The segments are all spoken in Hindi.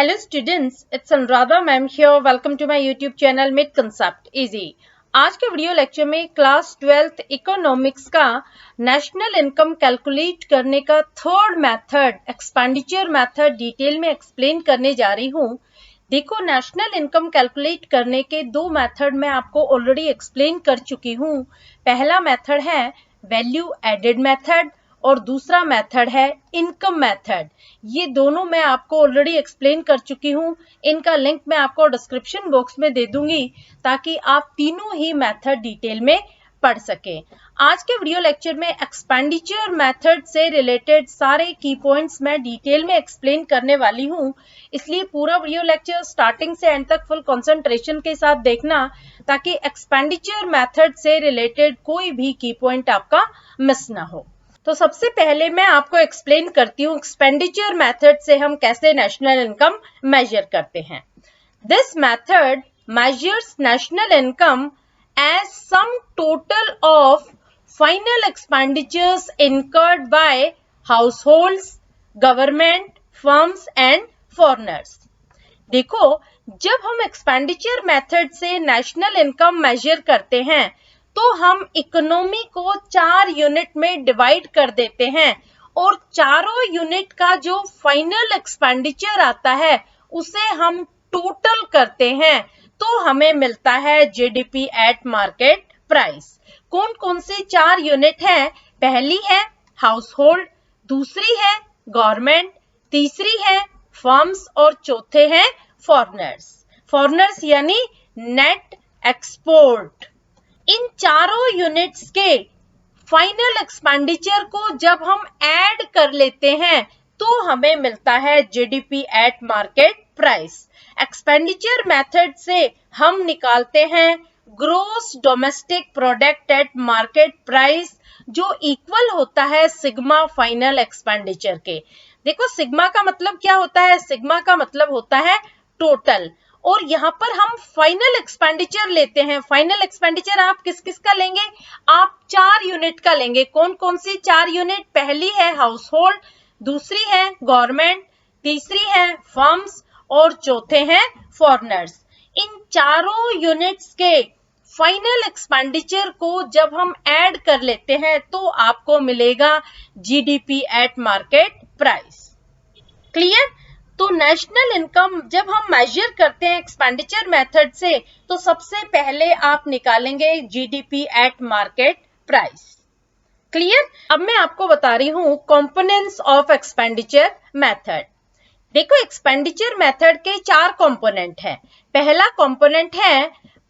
Hello students, it's Anuradha ma'am here. Welcome to my YouTube channel Mid Concept Easy. आज के वीडियो लेक्चर में क्लास 12th इकोनॉमिक्स का नेशनल इनकम कैलकुलेट करने का third method expenditure method detail में एक्सप्लेन करने जा रही हूँ। देखो, नेशनल इनकम कैलकुलेट करने के दो मेथड मैं आपको ऑलरेडी एक्सप्लेन कर चुकी हूँ। पहला मेथड है वैल्यू एडेड मेथड और दूसरा मेथड है इनकम मेथड। ये दोनों मैं आपको ऑलरेडी एक्सप्लेन कर चुकी हूँ। इनका लिंक मैं आपको डिस्क्रिप्शन बॉक्स में दे दूंगी ताकि आप तीनों ही मेथड डिटेल में पढ़ सकें। आज के वीडियो लेक्चर में एक्सपेंडिचर मेथड से रिलेटेड सारे की पॉइंट्स मैं डिटेल में एक्सप्लेन करने वाली हूँ, इसलिए पूरा वीडियो लेक्चर स्टार्टिंग से एंड तक फुल कंसंट्रेशन के साथ देखना ताकि एक्सपेंडिचर मेथड से रिलेटेड कोई भी की पॉइंट आपका मिस ना हो। तो सबसे पहले मैं आपको एक्सप्लेन करती हूँ एक्सपेंडिचर मेथड से हम कैसे नेशनल इनकम मेजर करते हैं। This method measures national income as sum total of final expenditures incurred by households, government, firms and foreigners. देखो, जब हम एक्सपेंडिचर मेथड से नेशनल इनकम मेजर करते हैं तो हम इकोनॉमी को 4 यूनिट में डिवाइड कर देते हैं और चारों यूनिट का जो फाइनल एक्सपेंडिचर आता है उसे हम टोटल करते हैं तो हमें मिलता है जीडीपी एट मार्केट प्राइस। कौन कौन से 4 यूनिट हैं? पहली है हाउसहोल्ड, दूसरी है गवर्नमेंट, तीसरी है फर्म्स और चौथे हैं फॉरेनर्स। फॉरेनर्स यानी नेट एक्सपोर्ट। इन चारों यूनिट्स के फाइनल एक्सपेंडिचर को जब हम ऐड कर लेते हैं तो हमें मिलता है GDP at market price. Expenditure method से हम निकालते हैं gross domestic product at market price, जो इक्वल होता है सिग्मा फाइनल एक्सपेंडिचर के। देखो, सिग्मा का मतलब क्या होता है? सिग्मा का मतलब होता है टोटल, और यहाँ पर हम फाइनल एक्सपेंडिचर लेते हैं। फाइनल एक्सपेंडिचर आप किस किस का लेंगे? आप 4 यूनिट का लेंगे। कौन कौन सी 4 यूनिट? पहली है हाउसहोल्ड, दूसरी है गवर्नमेंट, तीसरी है फर्म्स और चौथे हैं फॉरेनर्स। इन चारों यूनिट्स के फाइनल एक्सपेंडिचर को जब हम ऐड कर लेते हैं तो आपको मिलेगा GDP at market price. Clear? तो नेशनल इनकम जब हम मेजर करते हैं एक्सपेंडिचर मेथड से तो सबसे पहले आप निकालेंगे GDP at market price. Clear? अब मैं आपको बता रही हूँ कंपोनेंट्स ऑफ एक्सपेंडिचर मेथड। देखो, एक्सपेंडिचर मेथड के 4 कंपोनेंट हैं। पहला कंपोनेंट है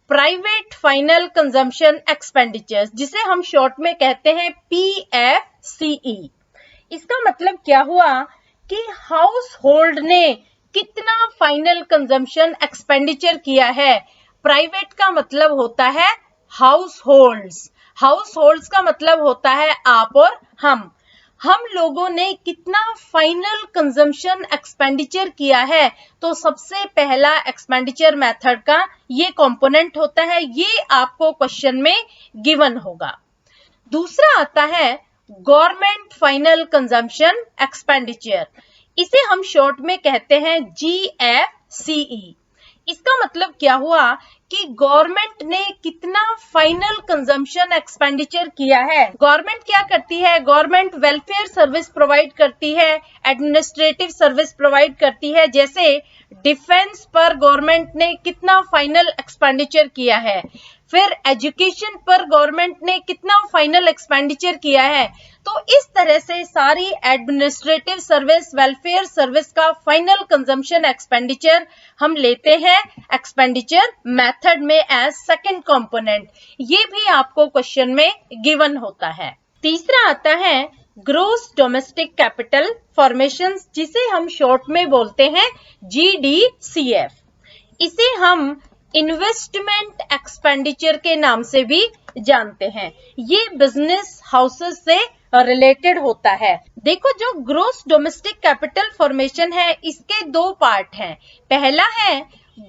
प्राइवेट फाइनल कंजम्पशन एक्सपेंडिचर, जिसे हम शॉर्ट में कहते हैं PFCE। इसका मतलब क्या हुआ कि हाउस होल्ड ने कितना फाइनल कंजम्पशन एक्सपेंडिचर किया है। प्राइवेट का मतलब होता है हाउस होल्ड्स, हाउस होल्ड्स का मतलब होता है आप और हम लोगों ने कितना फाइनल कंजम्पशन एक्सपेंडिचर किया है। तो सबसे पहला एक्सपेंडिचर मेथड का ये कंपोनेंट होता है, ये आपको क्वेश्चन में गिवन होगा। दूसरा आता है गवर्नमेंट फाइनल कंजम्पशन एक्सपेंडिचर, इसे हम शॉर्ट में कहते हैं GFCE। इसका मतलब क्या हुआ कि गवर्नमेंट ने कितना फाइनल कंजम्पशन एक्सपेंडिचर किया है। गवर्नमेंट क्या करती है? गवर्नमेंट वेलफेयर सर्विस प्रोवाइड करती है, एडमिनिस्ट्रेटिव सर्विस प्रोवाइड करती है। जैसे डिफेंस पर गवर्नमेंट ने कितना फाइनल एक्सपेंडिचर किया है, फिर एजुकेशन पर गवर्नमेंट ने कितना फाइनल एक्सपेंडिचर किया है। तो इस तरह से सारी एडमिनिस्ट्रेटिव सर्विस, वेलफेयर सर्विस का फाइनल कंजम्पशन एक्सपेंडिचर हम लेते हैं एक्सपेंडिचर मेथड में एज सेकंड कंपोनेंट। ये भी आपको क्वेश्चन में गिवन होता है। तीसरा आता है ग्रोस डोमेस्टिक कैपिटल फॉर्मेशन, जिसे हम शॉर्ट में बोलते हैं GDCF। इसे हम इन्वेस्टमेंट एक्सपेंडिचर के नाम से भी जानते हैं। ये बिजनेस हाउसेस से रिलेटेड होता है। देखो, जो ग्रोस डोमेस्टिक कैपिटल फॉर्मेशन है इसके 2 पार्ट हैं। पहला है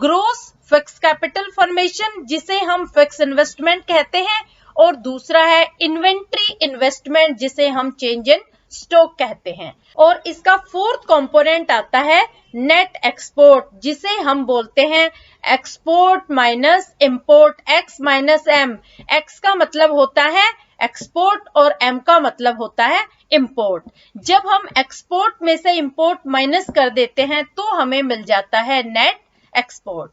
ग्रोस फिक्स कैपिटल फॉर्मेशन, जिसे हम फिक्स इन्वेस्टमेंट कहते हैं, और दूसरा है इन्वेंट्री इन्वेस्टमेंट, जिसे हम चेंज इन स्टॉक कहते हैं। और इसका फोर्थ कंपोनेंट आता है नेट एक्सपोर्ट, जिसे हम बोलते हैं export minus import, X minus M. X का मतलब होता है एक्सपोर्ट और एम का मतलब होता है इंपोर्ट। जब हम एक्सपोर्ट में से इंपोर्ट माइनस कर देते हैं तो हमें मिल जाता है नेट एक्सपोर्ट।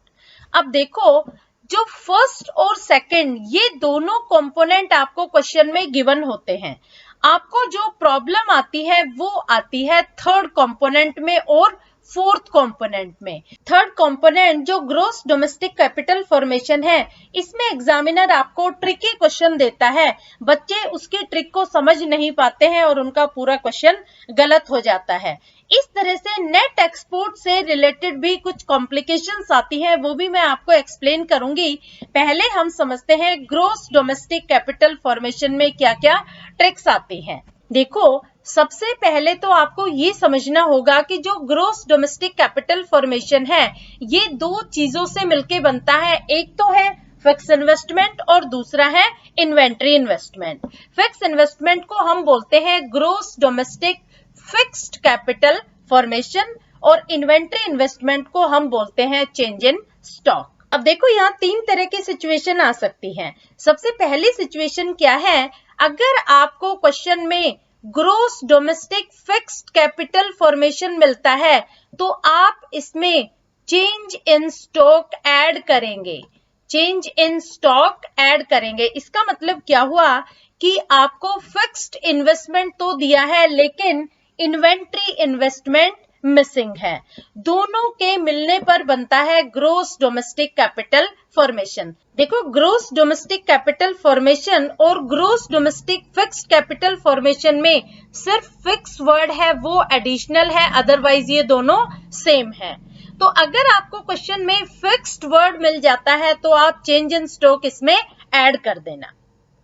अब देखो, जो फर्स्ट और सेकंड ये दोनों कंपोनेंट आपको क्वेश्चन में गिवन होते हैं। आपको जो प्रॉब्लम आती है वो आती है थर्ड कंपोनेंट में और फोर्थ कंपोनेंट में। थर्ड कंपोनेंट जो ग्रॉस डोमेस्टिक कैपिटल फॉर्मेशन है, इसमें एग्जामिनर आपको ट्रिकी क्वेश्चन देता है। बच्चे उसकी ट्रिक को समझ नहीं पाते हैं और उनका पूरा क्वेश्चन गलत हो जाता है। इस तरह से नेट एक्सपोर्ट से रिलेटेड भी कुछ कॉम्प्लिकेशंस आती हैं, वो भी मैं आपको एक्सप्लेन करूंगी। पहले हम समझते हैं ग्रॉस डोमेस्टिक कैपिटल फॉर्मेशन में क्या क्या ट्रिक्स आती हैं। देखो, सबसे पहले तो आपको ये समझना होगा कि जो ग्रॉस डोमेस्टिक कैपिटल फॉर्मेशन है, ये दो चीजों से मिलके बनता है। एक तो है फिक्स इन्वेस्टमेंट और दूसरा है इन्वेंट्री इन्वेस्टमेंट। फिक्स इन्वेस्टमेंट को हम बोलते हैं gross domestic fixed capital formation और इन्वेंट्री इन्वेस्टमेंट को हम बोलते हैं चेंज इन स्टॉक। अब देखो, यहाँ तीन तरह की सिचुएशन आ सकती है। सबसे पहली सिचुएशन क्या है, अगर आपको क्वेश्चन में gross domestic fixed capital formation मिलता है तो आप इसमें चेंज इन स्टॉक ऐड करेंगे। चेंज इन स्टॉक ऐड करेंगे, इसका मतलब क्या हुआ कि आपको फिक्स्ड इन्वेस्टमेंट तो दिया है लेकिन इन्वेंट्री इन्वेस्टमेंट मिसिंग है। दोनों के मिलने पर बनता है ग्रॉस डोमेस्टिक कैपिटल फॉर्मेशन। देखो, ग्रॉस डोमेस्टिक कैपिटल फॉर्मेशन और gross domestic fixed capital formation में सिर्फ फिक्स वर्ड है वो एडिशनल है, अदरवाइज ये दोनों सेम है। तो अगर आपको क्वेश्चन में फिक्स्ड वर्ड मिल जाता है तो आप चेंज इन स्टॉक इसमें ऐड कर देना।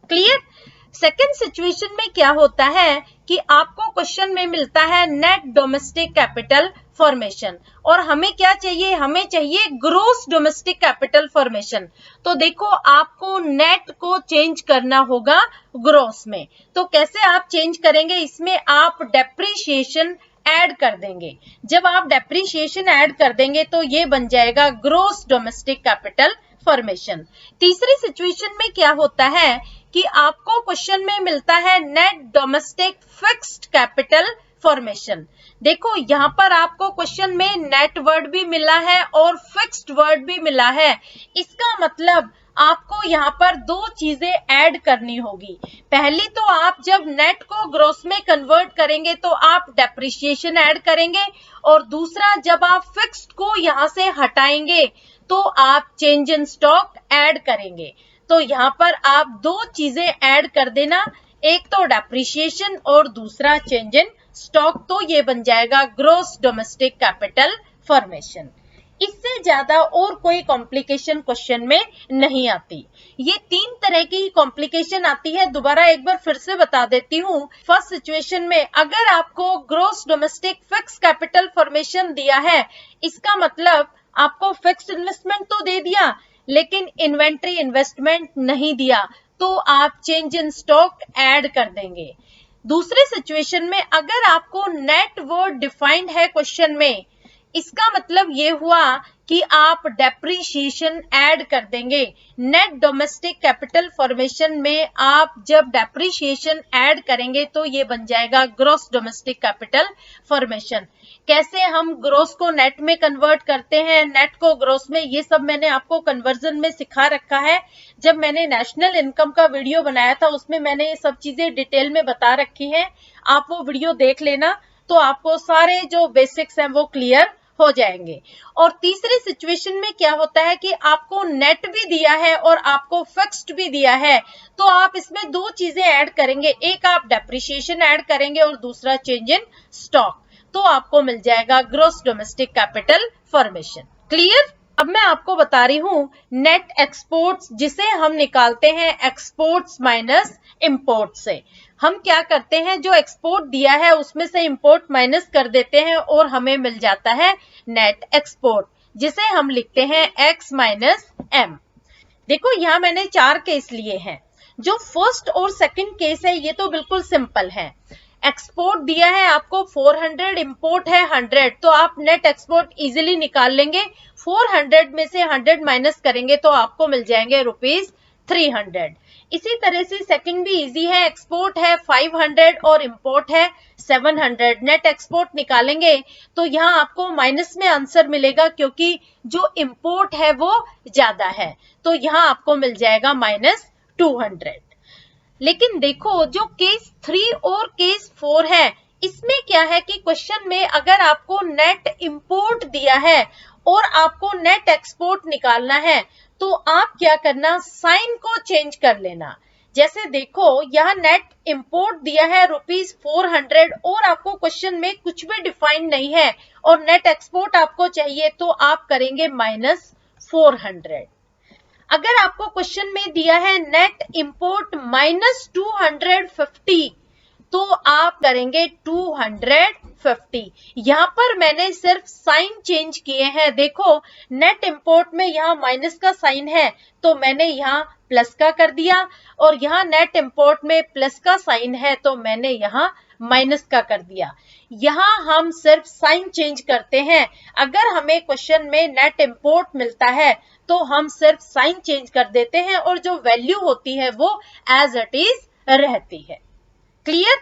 क्लियर? सेकेंड सिचुएशन में क्या होता है कि आपको क्वेश्चन में मिलता है नेट डोमेस्टिक कैपिटल फॉर्मेशन और हमें क्या चाहिए, हमें चाहिए ग्रॉस डोमेस्टिक कैपिटल फॉर्मेशन। तो देखो, आपको नेट को चेंज करना होगा ग्रॉस में। तो कैसे आप चेंज करेंगे, इसमें आप डेप्रिसिएशन ऐड कर देंगे। जब आप डेप्रिसिएशन ऐड कर देंगे तो ये बन जाएगा ग्रॉस डोमेस्टिक कैपिटल फॉर्मेशन। तीसरी सिचुएशन में क्या होता है कि आपको क्वेश्चन में मिलता है net domestic fixed capital formation. देखो, यहाँ पर आपको क्वेश्चन में नेट वर्ड भी मिला है और फिक्स्ड वर्ड भी मिला है। इसका मतलब आपको यहाँ पर दो चीजें ऐड करनी होगी। पहली तो आप जब नेट को ग्रॉस में कन्वर्ट करेंगे तो आप डेप्रिसिएशन ऐड करेंगे और दूसरा जब आप फिक्स्ड को यहाँ से हटाएंगे तो आप चेंज इन स्टॉक ऐड करेंगे। तो यहाँ पर आप दो चीजें ऐड कर देना, एक तो डेप्रिसिएशन और दूसरा चेंज इन स्टॉक। तो ये बन जाएगा ग्रॉस डोमेस्टिक कैपिटल फॉर्मेशन। इससे ज्यादा और कोई कॉम्प्लिकेशन क्वेश्चन में नहीं आती। ये तीन तरह की कॉम्प्लिकेशन आती है, दोबारा एक बार फिर से बता देती हूँ। फर्स्ट सिचुएशन में अगर आपको gross domestic fix capital formation दिया है, इसका मतलब आपको फिक्स्ड इन्वेस्टमेंट तो दे दिया लेकिन इन्वेंट्री इन्वेस्टमेंट नहीं दिया, तो आप चेंज इन स्टॉक ऐड कर देंगे। दूसरे सिचुएशन में अगर आपको नेट वर्ड डिफाइंड है क्वेश्चन में, इसका मतलब ये हुआ कि आप डेप्रिसिएशन ऐड कर देंगे। नेट डोमेस्टिक कैपिटल फॉर्मेशन में आप जब डेप्रिसिएशन ऐड करेंगे तो ये बन जाएगा ग्रॉस डोमेस्टिक कैपिटल फॉर्मेशन। कैसे हम ग्रॉस को नेट में कन्वर्ट करते हैं, नेट को ग्रॉस में, ये सब मैंने आपको कन्वर्जन में सिखा रखा है। जब मैंने नेशनल इनकम का वीडियो बनाया था उसमें मैंने ये सब चीजें डिटेल में बता रखी है, आप वो वीडियो देख लेना तो आपको सारे जो बेसिक्स हैं वो क्लियर हो जाएंगे। और तीसरी सिचुएशन में क्या होता है कि आपको नेट भी दिया है और आपको फिक्स्ड भी दिया है, तो आप इसमें दो चीजें ऐड करेंगे, एक आप डेप्रिसिएशन ऐड करेंगे और दूसरा चेंज इन स्टॉक। तो आपको मिल जाएगा gross domestic capital formation. Clear? अब मैं आपको बता रही हूँ नेट एक्सपोर्ट्स, जिसे हम निकालते हैं एक्सपोर्ट्स माइनस इंपोर्ट से। हम क्या करते हैं, जो एक्सपोर्ट दिया है उसमें से इंपोर्ट माइनस कर देते हैं और हमें मिल जाता है नेट एक्सपोर्ट, जिसे हम लिखते हैं x माइनस m। देखो, यहाँ मैंने 4 केस लिए हैं। जो फर्स्ट और सेकंड केस है ये तो बिल्कुल सिंपल है। एक्सपोर्ट दिया है आपको 400, इंपोर्ट है 100, तो आप नेट एक्सपोर्ट इजीली निकाल लेंगे। 400 में से 100 माइनस करेंगे तो आपको मिल जाएंगे ₹300। इसी तरह से सेकंड भी इजी है, एक्सपोर्ट है 500 और इंपोर्ट है 700। नेट एक्सपोर्ट निकालेंगे तो यहाँ आपको माइनस में आंसर मिलेगा, क्योंकि जो इंपोर्ट है वो ज्यादा है, तो यहाँ आपको मिल जाएगा -200। लेकिन देखो जो केस 3 और केस 4 है, इसमें क्या है कि क्वेश्चन में अगर आपको नेट इंपोर्ट दिया है और आपको नेट एक्सपोर्ट निकालना है, तो आप क्या करना, साइन को चेंज कर लेना। जैसे देखो यहाँ नेट इंपोर्ट दिया है ₹400 और आपको क्वेश्चन में कुछ भी डिफाइंड नहीं है और नेट एक्सपोर्ट आपको चाहिए, तो आप करेंगे -400। अगर आपको क्वेश्चन में दिया है नेट इंपोर्ट -250, तो आप करेंगे 250। यहाँ पर मैंने सिर्फ साइन चेंज किए हैं। देखो नेट इंपोर्ट में यहाँ माइनस का साइन है, तो मैंने यहाँ प्लस का कर दिया, और यहाँ नेट इंपोर्ट में प्लस का साइन है, तो मैंने यहाँ माइनस का कर दिया। यहाँ हम सिर्फ साइन चेंज करते हैं। अगर हमें क्वेश्चन में नेट इंपोर्ट मिलता है तो हम सिर्फ साइन चेंज कर देते हैं और जो वैल्यू होती है वो एज इट इज रहती है। क्लियर?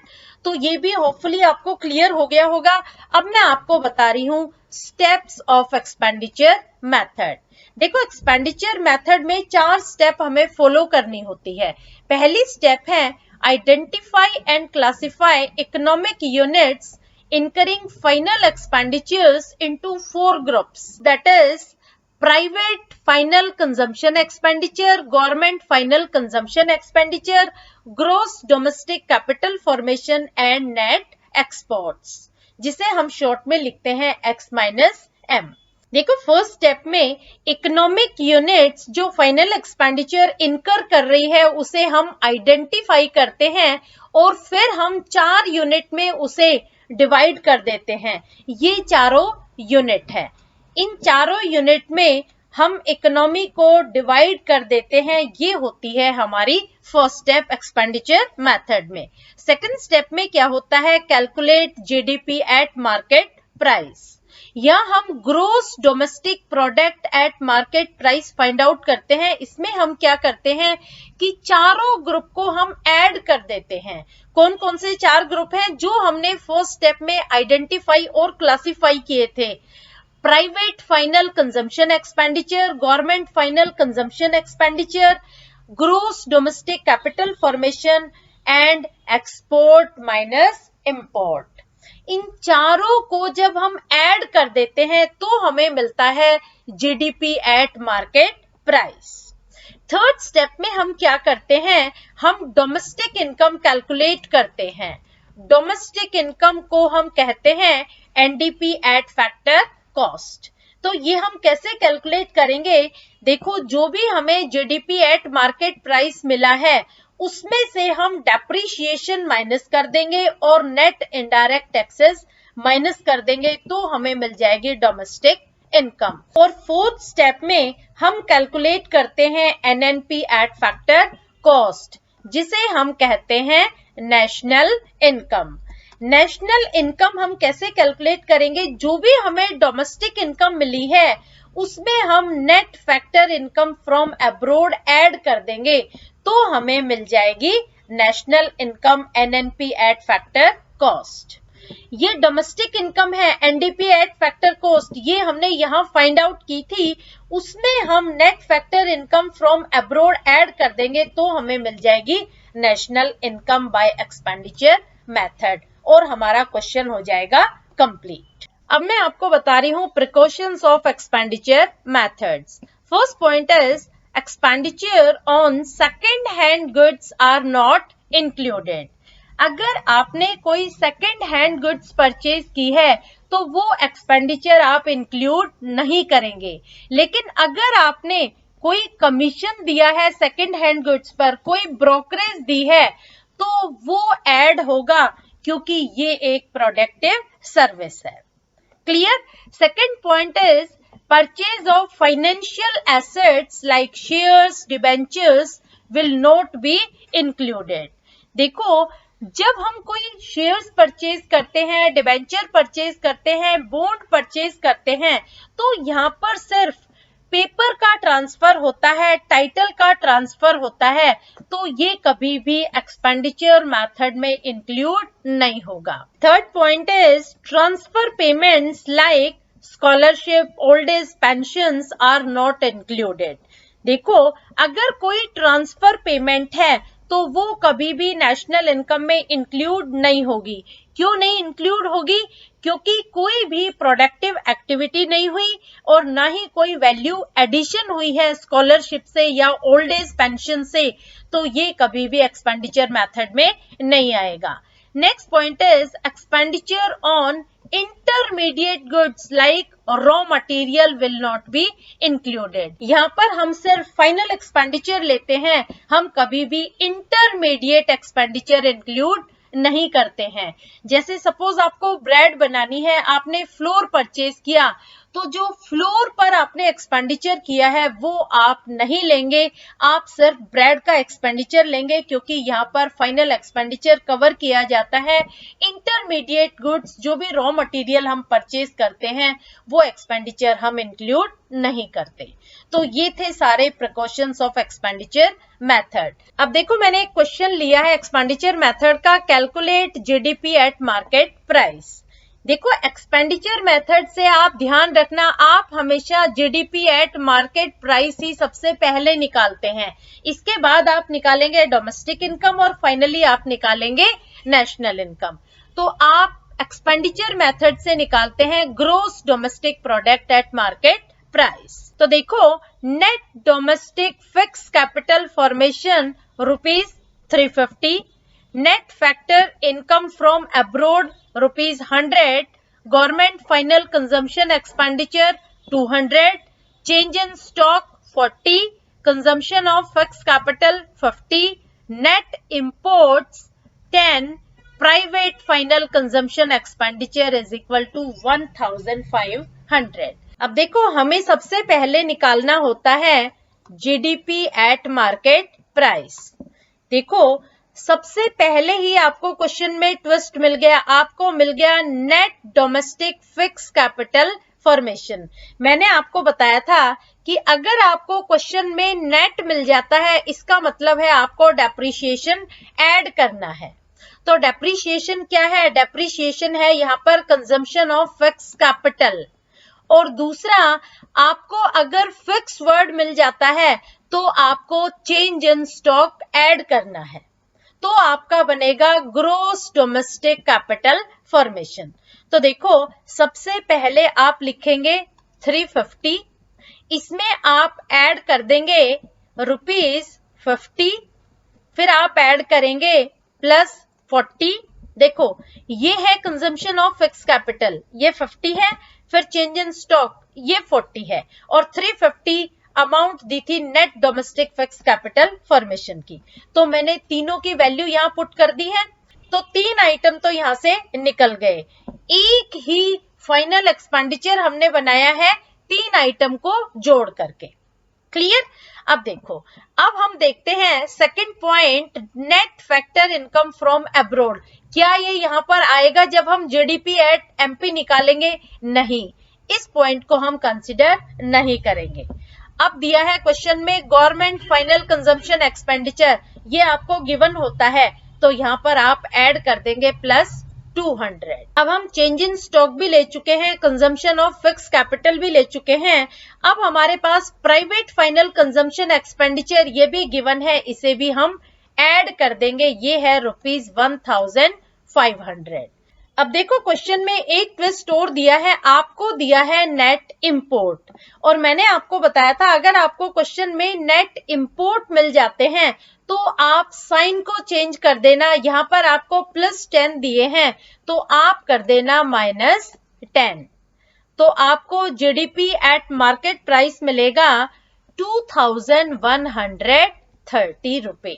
तो ये भी होपफुली आपको क्लियर हो गया होगा। अब मैं आपको बता रही हूँ स्टेप्स ऑफ एक्सपेंडिचर मेथड। देखो एक्सपेंडिचर मेथड में 4 स्टेप हमें फॉलो करनी होती है। पहली स्टेप है identify and classify economic units incurring final expenditures into 4 groups, that is private final consumption expenditure, government final consumption expenditure, gross domestic capital formation and net exports, जिसे हम शॉर्ट में लिखते हैं X-M। देखो फर्स्ट स्टेप में इकोनॉमिक यूनिट्स जो फाइनल एक्सपेंडिचर इनकर कर रही है उसे हम आइडेंटिफाई करते हैं और फिर हम 4 यूनिट में उसे डिवाइड कर देते हैं। ये चारों यूनिट है। इन चारों यूनिट में हम इकोनॉमी को डिवाइड कर देते हैं। ये होती है हमारी फर्स्ट स्टेप एक्सपेंडिचर मेथड में। सेकंड स्टेप में क्या होता है, calculate GDP at market price. या हम gross domestic product at market price find out करते हैं। इसमें हम क्या करते हैं कि चारों ग्रुप को हम ऐड कर देते हैं। कौन कौन से 4 ग्रुप हैं जो हमने फर्स्ट स्टेप में आइडेंटिफाई और क्लासिफाई किए थे? Private final consumption expenditure, government final consumption expenditure, gross domestic capital formation and export minus import. इन चारों को जब हम ऐड कर देते हैं तो हमें मिलता है GDP at market price. Third step में हम क्या करते हैं, हम डोमेस्टिक इनकम कैलकुलेट करते हैं। डोमेस्टिक इनकम को हम कहते हैं एनडीपी एट फैक्टर कॉस्ट। तो ये हम कैसे कैलकुलेट करेंगे, देखो जो भी हमें जीडीपी एट मार्केट प्राइस मिला है उसमें से हम डेप्रिसिएशन माइनस कर देंगे और नेट इनडायरेक्ट टैक्सेस माइनस कर देंगे, तो हमें मिल जाएगी डोमेस्टिक इनकम। और फोर्थ स्टेप में हम कैलकुलेट करते हैं एनएनपी एट फैक्टर कॉस्ट, जिसे हम कहते हैं नेशनल इनकम। नेशनल इनकम हम कैसे कैलकुलेट करेंगे, जो भी हमें डोमेस्टिक इनकम मिली है उसमें हम net factor income from abroad add कर देंगे, तो हमें मिल जाएगी national income NNP eight factor cost. ये डोमेस्टिक इनकम है एनडीपी एट फैक्टर कॉस्ट, ये हमने यहाँ फाइंड आउट की थी। उसमें हम net factor income from abroad add कर देंगे तो हमें मिल जाएगी national income by expenditure method और हमारा क्वेश्चन हो जाएगा कंप्लीट। अब मैं आपको बता रही हूँ precautions of expenditure methods. First point is expenditure on second hand goods are not included। अगर आपने कोई सेकंड हैंड गुड्स परचेज की है तो वो एक्सपेंडिचर आप इंक्लूड नहीं करेंगे। लेकिन अगर आपने कोई कमीशन दिया है सेकंड हैंड गुड्स पर, कोई ब्रोकरेज दी है, तो वो ऐड होगा क्योंकि ये एक प्रोडक्टिव सर्विस है। Clear? Second point is purchase of financial assets like shares, debentures will not be included। देखो जब हम कोई शेयर्स परचेज करते हैं, डिबेंचर परचेज करते हैं, बॉन्ड परचेज करते हैं, तो यहाँ पर सिर्फ पेपर का ट्रांसफर होता है, टाइटल का ट्रांसफर होता है, तो ये कभी भी एक्सपेंडिचर मेथड में इंक्लूड नहीं होगा। Third point is transfer payments like scholarship, old age pensions are not included. देखो, अगर कोई ट्रांसफर पेमेंट है तो वो कभी भी नेशनल इनकम में इंक्लूड नहीं होगी। क्यों नहीं इंक्लूड होगी? क्योंकि कोई भी प्रोडक्टिव एक्टिविटी नहीं हुई और ना ही कोई वैल्यू एडिशन हुई है स्कॉलरशिप से या ओल्ड एज पेंशन से, तो ये कभी भी एक्सपेंडिचर मेथड में नहीं आएगा। Next point is expenditure on intermediate goods like raw material will not be included. यहाँ पर हम सिर्फ फाइनल एक्सपेंडिचर लेते हैं, हम कभी भी इंटरमीडिएट एक्सपेंडिचर इंक्लूड नहीं करते हैं। जैसे सपोज आपको ब्रेड बनानी है, आपने फ्लोर परचेज किया, तो जो फ्लोर पर आपने एक्सपेंडिचर किया है वो आप नहीं लेंगे, आप सिर्फ ब्रेड का एक्सपेंडिचर लेंगे, क्योंकि यहाँ पर फाइनल एक्सपेंडिचर कवर किया जाता है। इंटरमीडिएट गुड्स, जो भी रॉ मटेरियल हम परचेज करते हैं, वो एक्सपेंडिचर हम इंक्लूड नहीं करते। तो ये थे सारे प्रिकॉशंस ऑफ एक्सपेंडिचर मेथड। अब देखो, मैंने एक क्वेश्चन लिया है एक्सपेंडिचर मेथड का, calculate GDP at market price. देखो, एक्सपेंडिचर मेथड से आप ध्यान रखना, आप हमेशा जीडीपी एट मार्केट प्राइस ही सबसे पहले निकालते हैं। इसके बाद आप निकालेंगे डोमेस्टिक इनकम और फाइनली आप निकालेंगे नेशनल इनकम। तो आप एक्सपेंडिचर मेथड से निकालते हैं gross domestic product at market price. तो देखो, net domestic fix capital formation ₹350, net factor income from abroad ₹100, government final consumption expenditure 200, change in stock 40, consumption of fix capital 50, net imports 10, private final consumption expenditure is equal to 1500। अब देखो, हमें सबसे पहले निकालना होता है जीडीपी एट मार्केट प्राइस। देखो, सबसे पहले ही आपको क्वेश्चन में ट्विस्ट मिल गया, आपको मिल गया net domestic fix capital formation. मैंने आपको बताया था कि अगर आपको क्वेश्चन में नेट मिल जाता है, इसका मतलब है आपको डेप्रिसिएशन ऐड करना है। तो डेप्रिसिएशन क्या है? डेप्रिसिएशन है यहाँ पर कंजम्पशन ऑफ फिक्स कैपिटल। और दूसरा, आपको अगर फिक्स वर्ड मिल जाता है तो आपको चेंज इन स्टॉक ऐड करना है, तो आपका बनेगा ग्रोस डोमेस्टिक कैपिटल फॉर्मेशन। तो देखो, सबसे पहले आप लिखेंगे 350, इसमें आप ऐड कर देंगे ₹50, फिर आप ऐड करेंगे +40। देखो, ये है कंजम्पशन ऑफ फिक्स कैपिटल, ये 50 है, फिर चेंज इन स्टॉक ये 40 है, और 350 अमाउंट दी थी net domestic fix capital formation की। तो मैंने तीनों की वैल्यू यहाँ पुट कर दी है, तो 3 आइटम तो यहाँ से निकल गए। एक ही फाइनल एक्सपेंडिचर हमने बनाया है 3 आइटम को जोड़ करके। क्लियर? अब देखो, अब हम देखते हैं second point, net factor income from abroad. क्या ये यहाँ पर आएगा जब हम जीडीपी एट एमपी निकालेंगे? नहीं, इस पॉइंट को हम कंसिडर नहीं करेंगे। अब दिया है क्वेश्चन में गवर्नमेंट फाइनल कंजम्पशन एक्सपेंडिचर, ये आपको गिवन होता है, तो यहाँ पर आप ऐड कर देंगे +200। अब हम चेंज इन स्टॉक भी ले चुके हैं, कंजम्पशन ऑफ फिक्स कैपिटल भी ले चुके हैं। अब हमारे पास प्राइवेट फाइनल कंजम्पशन एक्सपेंडिचर, ये भी गिवन है, इसे भी हम ऐड कर देंगे, ये है ₹1500। अब देखो, क्वेश्चन में एक ट्विस्ट और दिया है, आपको दिया है नेट इंपोर्ट, और मैंने आपको बताया था अगर आपको क्वेश्चन में नेट इंपोर्ट मिल जाते हैं तो आप साइन को चेंज कर देना। यहाँ पर आपको +10 दिए हैं, तो आप कर देना -10। तो आपको जीडीपी एट मार्केट प्राइस मिलेगा ₹2130।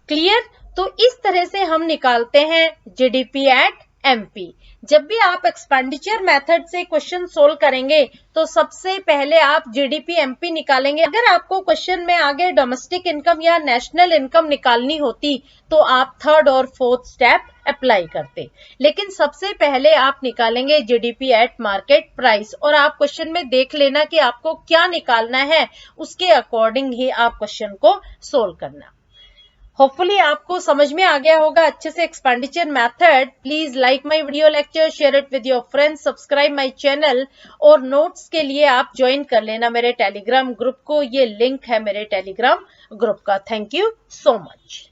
क्लियर? तो इस तरह से हम निकालते हैं जीडीपी एट MP। जब भी आप एक्सपेंडिचर मेथड से क्वेश्चन सोल्व करेंगे तो सबसे पहले आप GDP MP निकालेंगे। अगर आपको क्वेश्चन में आगे डोमेस्टिक इनकम या नेशनल इनकम निकालनी होती तो आप थर्ड और फोर्थ स्टेप अप्लाई करते, लेकिन सबसे पहले आप निकालेंगे GDP एट मार्केट प्राइस, और आप क्वेश्चन में देख लेना कि आपको क्या निकालना है, उसके अकॉर्डिंग ही आप क्वेश्चन को सोल्व करना। होपफुली आपको समझ में आ गया होगा अच्छे से expenditure method. Please like my video lecture, share it with your friends, subscribe my channel, और नोट्स के लिए आप ज्वाइन कर लेना मेरे टेलीग्राम ग्रुप को। ये लिंक है मेरे टेलीग्राम ग्रुप का। Thank you so much.